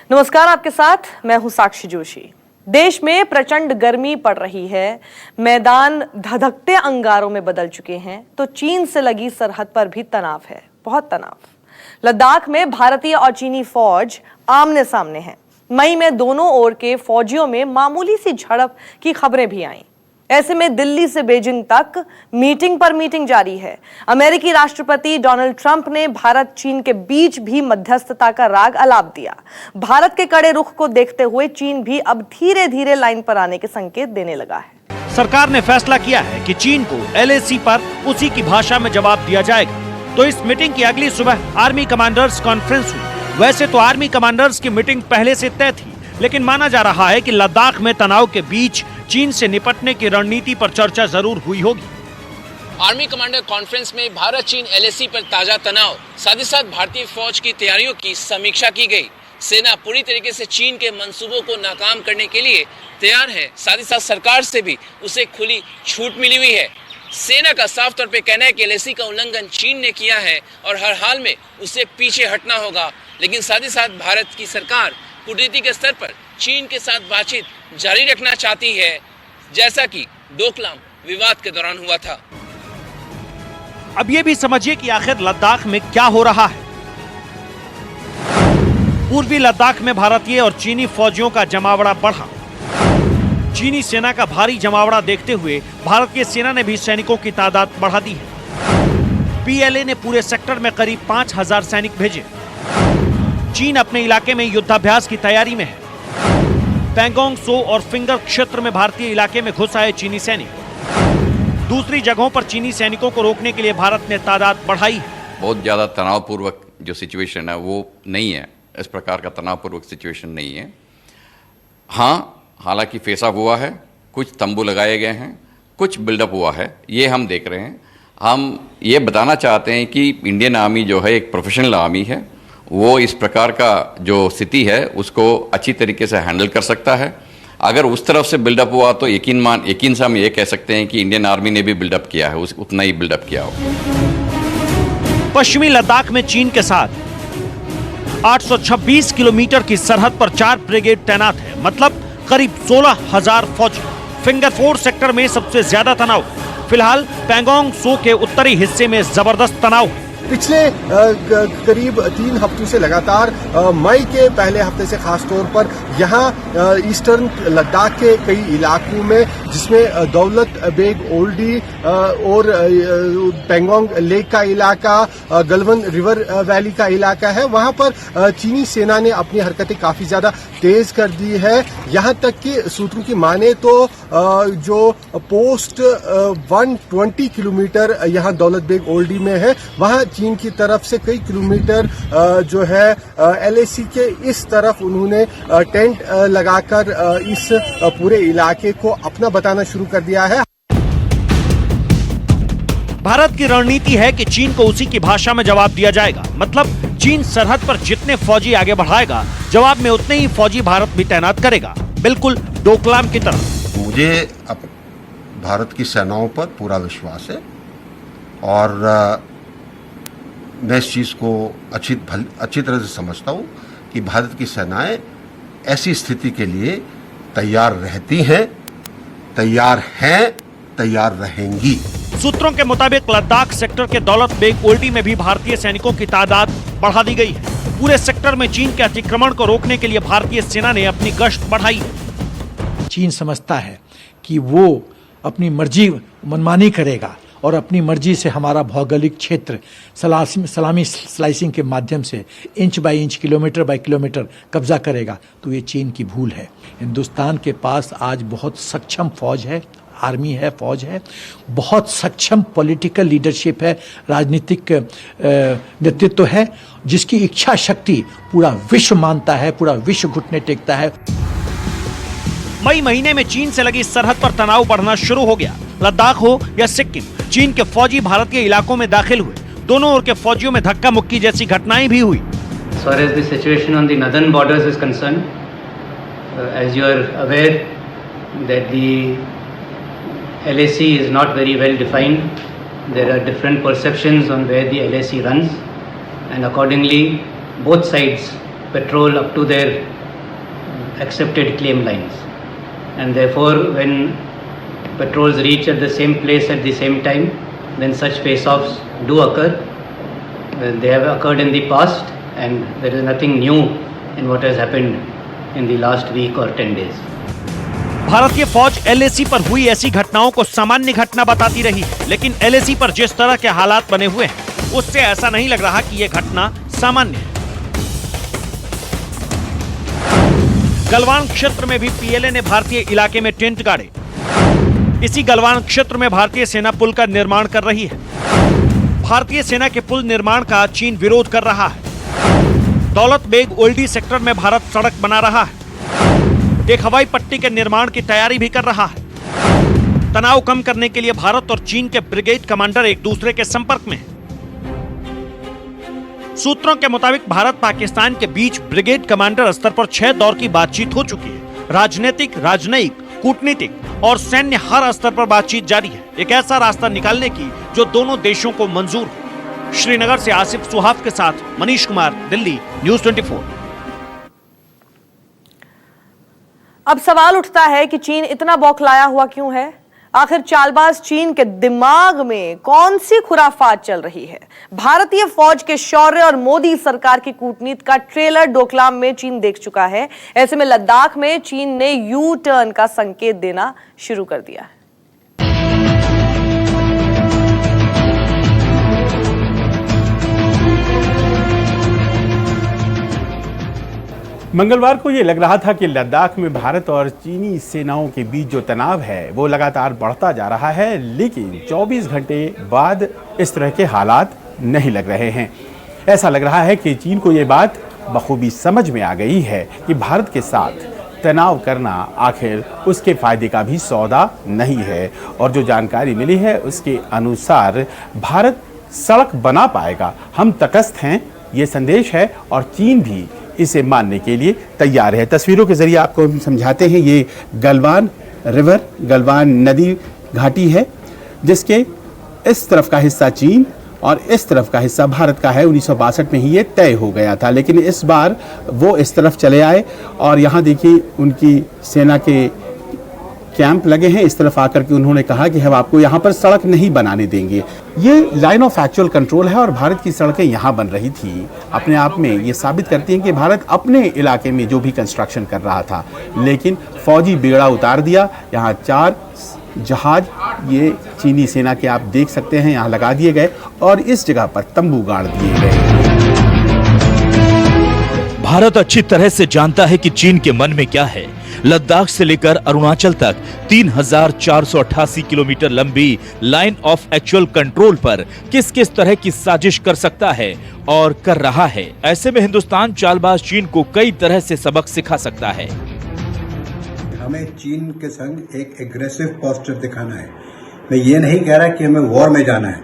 नमस्कार, आपके साथ मैं हूं साक्षी जोशी। देश में प्रचंड गर्मी पड़ रही है, मैदान धधकते अंगारों में बदल चुके हैं, तो चीन से लगी सरहद पर भी तनाव है, बहुत तनाव। लद्दाख में भारतीय और चीनी फौज आमने सामने हैं। मई में दोनों ओर के फौजियों में मामूली सी झड़प की खबरें भी आईं। ऐसे में दिल्ली से बीजिंग तक मीटिंग पर मीटिंग जारी है। अमेरिकी राष्ट्रपति डोनाल्ड ट्रंप ने भारत चीन के बीच भी मध्यस्थता का राग अलाप दिया। भारत के कड़े रुख को देखते हुए चीन भी अब धीरे धीरे लाइन पर आने के संकेत देने लगा है। सरकार ने फैसला किया है कि चीन को LAC पर उसी की भाषा में जवाब दिया जाएगा। तो इस मीटिंग की अगली सुबह आर्मी कमांडर्स कॉन्फ्रेंस हुई। वैसे तो आर्मी कमांडर्स की मीटिंग पहले से तय थी, लेकिन माना जा रहा है कि लद्दाख में तनाव के बीच चीन से निपटने की रणनीति पर चर्चा जरूर हुई होगी। आर्मी कमांडर कॉन्फ्रेंस में भारत चीन LAC पर ताजा तनाव, साथ ही साथ भारतीय फौज की तैयारियों की समीक्षा की गई। सेना पूरी तरीके से चीन के मंसूबों को नाकाम करने के लिए तैयार है। साथ ही साथ सरकार से भी उसे खुली छूट मिली हुई है। सेना का साफ तौर पे कहना है कि LAC का उल्लंघन चीन ने किया है और हर हाल में उसे पीछे हटना होगा। लेकिन साथ ही साथ भारत की सरकार कूटनीति के स्तर पर चीन के साथ बातचीत जारी रखना चाहती है, जैसा कि डोकलाम विवाद के दौरान हुआ था। अब ये भी समझिए कि आखिर लद्दाख में क्या हो रहा है। पूर्वी लद्दाख में भारतीय और चीनी फौजियों का जमावड़ा बढ़ा। चीनी सेना का भारी जमावड़ा देखते हुए भारतीय सेना ने भी सैनिकों की तादाद बढ़ा दी है। PLA ने पूरे सेक्टर में करीब 5000 सैनिक भेजे। चीन अपने इलाके में युद्धाभ्यास की तैयारी में है। पैंगोंग सो और फिंगर क्षेत्र में भारतीय इलाके में घुस आए चीनी सैनिक। दूसरी जगहों पर चीनी सैनिकों को रोकने के लिए भारत ने तादाद बढ़ाई है। बहुत ज़्यादा तनावपूर्वक जो सिचुएशन है वो नहीं है, इस प्रकार का तनावपूर्वक सिचुएशन नहीं है। हाँ, हालांकि फेस ऑफ हुआ है, कुछ तंबू लगाए गए हैं, कुछ बिल्डअप हुआ है, ये हम देख रहे हैं। हम ये बताना चाहते हैं कि इंडियन आर्मी जो है एक प्रोफेशनल आर्मी है, वो इस प्रकार का जो स्थिति है उसको अच्छी तरीके से हैंडल कर सकता है। अगर उस तरफ से बिल्डअप हुआ तो यकीन से हम ये कह सकते हैं कि इंडियन आर्मी ने भी बिल्डअप किया है, उतना ही बिल्डअप किया हो। पश्चिमी लद्दाख में चीन के साथ 826 किलोमीटर की सरहद पर 4 ब्रिगेड तैनात है, मतलब करीब 16,000 फौजी। फिंगर 4 सेक्टर में सबसे ज्यादा तनाव। फिलहाल पैंगोंग सो के उत्तरी हिस्से में जबरदस्त तनाव है। पिछले करीब 3 हफ्तों से लगातार मई के पहले हफ्ते से खास तौर पर यहाँ ईस्टर्न लद्दाख के कई इलाकों में, जिसमें दौलत बेग ओल्डी और पैंगोंग लेक का इलाका, गलवान रिवर वैली का इलाका है, वहां पर चीनी सेना ने अपनी हरकतें काफी ज्यादा तेज कर दी है। यहाँ तक कि सूत्रों की माने तो जो पोस्ट 120 किलोमीटर यहाँ दौलत बेग ओल्डी में है, वहाँ चीन की तरफ से कई किलोमीटर जो है LAC के इस तरफ उन्होंने टेंट लगाकर इस पूरे इलाके को अपना बताना शुरू कर दिया है। भारत की रणनीति है कि चीन को उसी की भाषा में जवाब दिया जाएगा, मतलब चीन सरहद पर जितने फौजी आगे बढ़ाएगा, जवाब में उतने ही फौजी भारत भी तैनात करेगा, बिल्कुल डोकलाम की तरह। मुझे अब भारत की सेनाओं पर पूरा विश्वास है और मैं इस चीज को अच्छी तरह से समझता हूं कि भारत की सेनाएं ऐसी स्थिति के लिए तैयार रहती हैं, तैयार हैं, तैयार रहेंगी। सूत्रों के मुताबिक लद्दाख सेक्टर के दौलत बेग ओल्डी में भी भारतीय सैनिकों की तादाद बढ़ा दी गई है। पूरे सेक्टर में चीन के अतिक्रमण को रोकने के लिए भारतीय सेना ने अपनी गश्त बढ़ाई है। चीन समझता है कि वो अपनी मर्जी मनमानी करेगा और अपनी मर्जी से हमारा भौगोलिक क्षेत्र सलामी स्लाइसिंग के माध्यम से inch by inch, kilometre bye kilometre कब्जा करेगा, तो ये चीन की भूल है। हिंदुस्तान के पास आज बहुत सक्षम फौज है, आर्मी है, फौज है, बहुत सक्षम पॉलिटिकल लीडरशिप है, राजनीतिक नेतृत्व है, जिसकी इच्छा शक्ति पूरा विश्व मानता है, पूरा विश्व घुटने टेकता है। मई महीने में चीन से लगी सरहद पर तनाव बढ़ना शुरू हो गया। लद्दाख हो या सिक्किम, चीन के फौजी भारत के इलाकों में दाखिल हुए। दोनों ओर के फौजियों में धक्का मुक्की जैसी घटनाएं भी हुई। As far as the situation on the northern borders is concerned, as you are aware that the LAC is not very well defined. There are different perceptions on where the LAC runs, and accordingly both sides patrol up to their accepted claim lines, and therefore when patrols reach at the same place at the same time, then such face-offs do occur. They have occurred in the past, and there is nothing new in what has happened in the last week or 10 days. भारतीय फौज LAC पर हुई ऐसी घटनाओं को सामान्य घटना बताती रही, लेकिन एलएसी पर जिस तरह के हालात बने हुए हैं उससे ऐसा नहीं लग रहा कि यह घटना सामान्य है। गलवान क्षेत्र में भी पीएलए ने भारतीय इलाके में टेंट गाड़े। इसी गलवान क्षेत्र में भारतीय सेना पुल का निर्माण कर रही है। भारतीय सेना के पुल निर्माण का चीन विरोध कर रहा है। दौलत बेग ओल्डी सेक्टर में भारत सड़क बना रहा है। एक हवाई पट्टी के निर्माण की तैयारी भी कर रहा है। तनाव कम करने के लिए भारत और चीन के ब्रिगेड कमांडर एक दूसरे के संपर्क में हैं। सूत्रों के मुताबिक भारत पाकिस्तान के बीच ब्रिगेड कमांडर स्तर पर 6 दौर की बातचीत हो चुकी है। राजनीतिक, राजनयिक, कूटनीतिक और सैन्य हर स्तर पर बातचीत जारी है, एक ऐसा रास्ता निकालने की जो दोनों देशों को मंजूर हो। श्रीनगर से आसिफ सुहाफ के साथ मनीष कुमार, दिल्ली, न्यूज़ 24। अब सवाल उठता है कि चीन इतना बौखलाया हुआ क्यों है? आखिर चालबाज चीन के दिमाग में कौन सी खुराफात चल रही है? भारतीय फौज के शौर्य और मोदी सरकार की कूटनीति का ट्रेलर डोकलाम में चीन देख चुका है। ऐसे में लद्दाख में चीन ने यू टर्न का संकेत देना शुरू कर दिया है। मंगलवार को ये लग रहा था कि लद्दाख में भारत और चीनी सेनाओं के बीच जो तनाव है वो लगातार बढ़ता जा रहा है, लेकिन 24 घंटे बाद इस तरह के हालात नहीं लग रहे हैं। ऐसा लग रहा है कि चीन को ये बात बखूबी समझ में आ गई है कि भारत के साथ तनाव करना आखिर उसके फायदे का भी सौदा नहीं है, और जो जानकारी मिली है उसके अनुसार भारत सड़क बना पाएगा, हम तटस्थ हैं, ये संदेश है, और चीन भी इसे मानने के लिए तैयार है। तस्वीरों के जरिए आपको हम समझाते हैं। ये गलवान रिवर, गलवान नदी घाटी है, जिसके इस तरफ का हिस्सा चीन और इस तरफ का हिस्सा भारत का है। 1962 में ही ये तय हो गया था, लेकिन इस बार वो इस तरफ चले आए और यहाँ देखिए उनकी सेना के कैंप लगे हैं। इस तरफ आकर के उन्होंने कहा कि हम आपको यहाँ पर सड़क नहीं बनाने देंगे। ये लाइन ऑफ एक्चुअल कंट्रोल है, और भारत की सड़कें यहाँ बन रही थी अपने आप में ये साबित करती हैं कि भारत अपने इलाके में जो भी कंस्ट्रक्शन कर रहा था, लेकिन फौजी बेड़ा उतार दिया। यहाँ 4 जहाज ये चीनी सेना के आप देख सकते हैं यहाँ लगा दिए गए, और इस जगह पर तंबू गाड़ दिए गए। भारत अच्छी तरह से जानता है कि चीन के मन में क्या है। लद्दाख से लेकर अरुणाचल तक 3488 किलोमीटर लंबी लाइन ऑफ एक्चुअल कंट्रोल पर किस किस तरह की साजिश कर सकता है और कर रहा है। ऐसे में हिंदुस्तान चालबाज चीन को कई तरह से सबक सिखा सकता है। हमें चीन के संग एक एग्रेसिव पोस्चर दिखाना है। मैं ये नहीं कह रहा कि हमें वॉर में जाना है,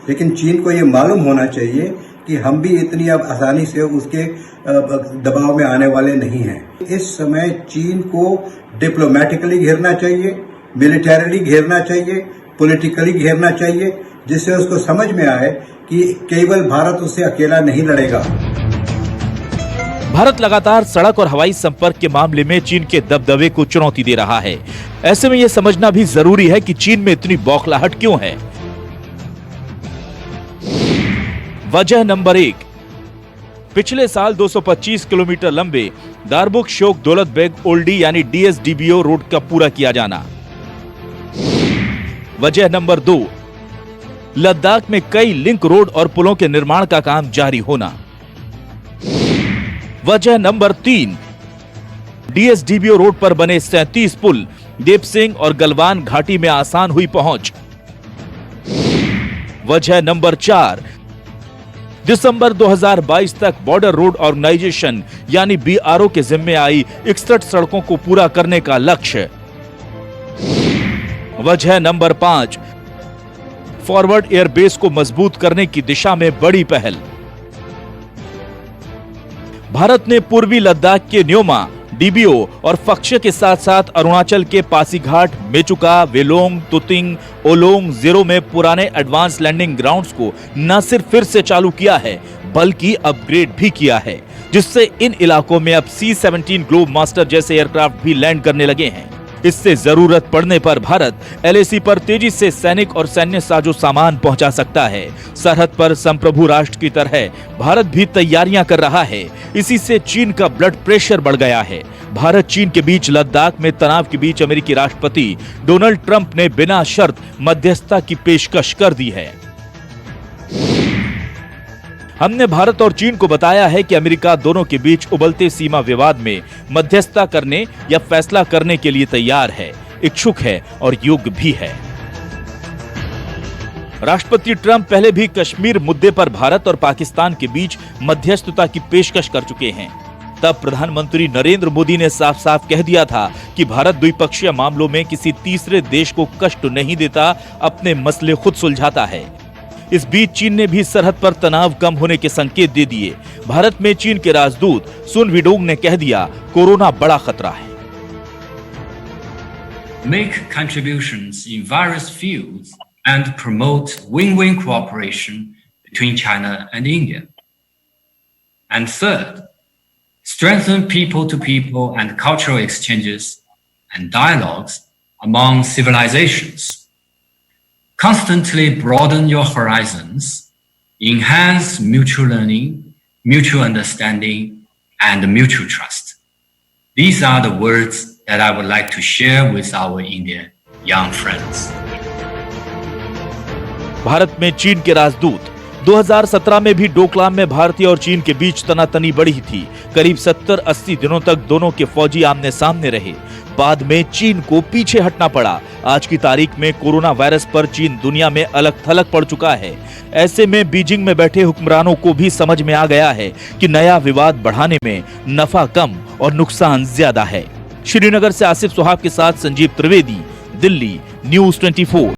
लेकिन चीन को ये मालूम होना चाहिए कि हम भी इतनी अब आसानी से उसके दबाव में आने वाले नहीं हैं। इस समय चीन को डिप्लोमेटिकली घेरना चाहिए, मिलिटरीली घेरना चाहिए, पॉलिटिकली घेरना चाहिए, जिससे उसको समझ में आए कि केवल भारत उससे अकेला नहीं लड़ेगा। भारत लगातार सड़क और हवाई संपर्क के मामले में चीन के दबदबे को चुनौती दे रहा है। ऐसे में यह समझना भी जरूरी है कि चीन में इतनी बौखलाहट क्यों है। वजह नंबर 1, पिछले साल 225 किलोमीटर लंबे दारबुक शोक दौलत बेग ओल्डी यानी DSDBO रोड का पूरा किया जाना। वजह नंबर 2, लद्दाख में कई लिंक रोड और पुलों के निर्माण का काम जारी होना। वजह नंबर 3, DSDBO रोड पर बने 37 पुल, देपसिंग और गलवान घाटी में आसान हुई पहुंच। वजह नंबर 4, दिसंबर 2022 तक बॉर्डर रोड ऑर्गेनाइजेशन यानी BRO के जिम्मे आई 61 सड़कों को पूरा करने का लक्ष्य। वजह नंबर 5, फॉरवर्ड एयरबेस को मजबूत करने की दिशा में बड़ी पहल। भारत ने पूर्वी लद्दाख के न्योमा, DBO और फक्शे के साथ साथ अरुणाचल के पासीघाट, मेचुका, वेलोंग, तुतिंग, ओलोंग, जीरो में पुराने एडवांस लैंडिंग ग्राउंड्स को न सिर्फ फिर से चालू किया है बल्कि अपग्रेड भी किया है। जिससे इन इलाकों में अब C-17 ग्लोब मास्टर जैसे एयरक्राफ्ट भी लैंड करने लगे हैं। इससे जरूरत पड़ने पर भारत LAC पर तेजी से सैनिक और सैन्य साजो सामान पहुंचा सकता है। सरहद पर संप्रभु राष्ट्र की तरह भारत भी तैयारियां कर रहा है। इसी से चीन का ब्लड प्रेशर बढ़ गया है। भारत चीन के बीच लद्दाख में तनाव के बीच अमेरिकी राष्ट्रपति डोनाल्ड ट्रंप ने बिना शर्त मध्यस्थता की पेशकश कर दी है। हमने भारत और चीन को बताया है कि अमेरिका दोनों के बीच उबलते सीमा विवाद में मध्यस्थता करने या फैसला करने के लिए तैयार है, इच्छुक है और योग्य भी है। राष्ट्रपति ट्रंप पहले भी कश्मीर मुद्दे पर भारत और पाकिस्तान के बीच मध्यस्थता की पेशकश कर चुके हैं। तब प्रधानमंत्री नरेंद्र मोदी ने साफ साफ कह दिया था कि भारत द्विपक्षीय मामलों में किसी तीसरे देश को कष्ट नहीं देता, अपने मसले खुद सुलझाता है। इस बीच चीन ने भी सरहद पर तनाव कम होने के संकेत दे दिए। भारत में चीन के राजदूत सुन विडोंग ने कह दिया, कोरोना बड़ा खतरा है। Make contributions in various fields and promote win-win cooperation between China and India. And third, strengthen people-to-people and cultural exchanges and dialogues among civilizations. Constantly broaden your horizons, enhance mutual learning, mutual understanding, and mutual trust. These are the words that I would like to share with our Indian young friends. Bharat में चीन के राजदूत 2017 में भी डोकलाम में भारतीय और चीन के बीच तनातनी बढ़ी थी। करीब 70-80 दिनों तक दोनों के फौजी आमने सामने रहे। बाद में चीन को पीछे हटना पड़ा। आज की तारीख में कोरोना वायरस पर चीन दुनिया में अलग थलग पड़ चुका है। ऐसे में बीजिंग में बैठे हुक्मरानों को भी समझ में आ गया है कि नया विवाद बढ़ाने में नफा कम और नुकसान ज्यादा है। श्रीनगर से आसिफ सुहाब के साथ संजीव त्रिवेदी, दिल्ली, न्यूज़ 24।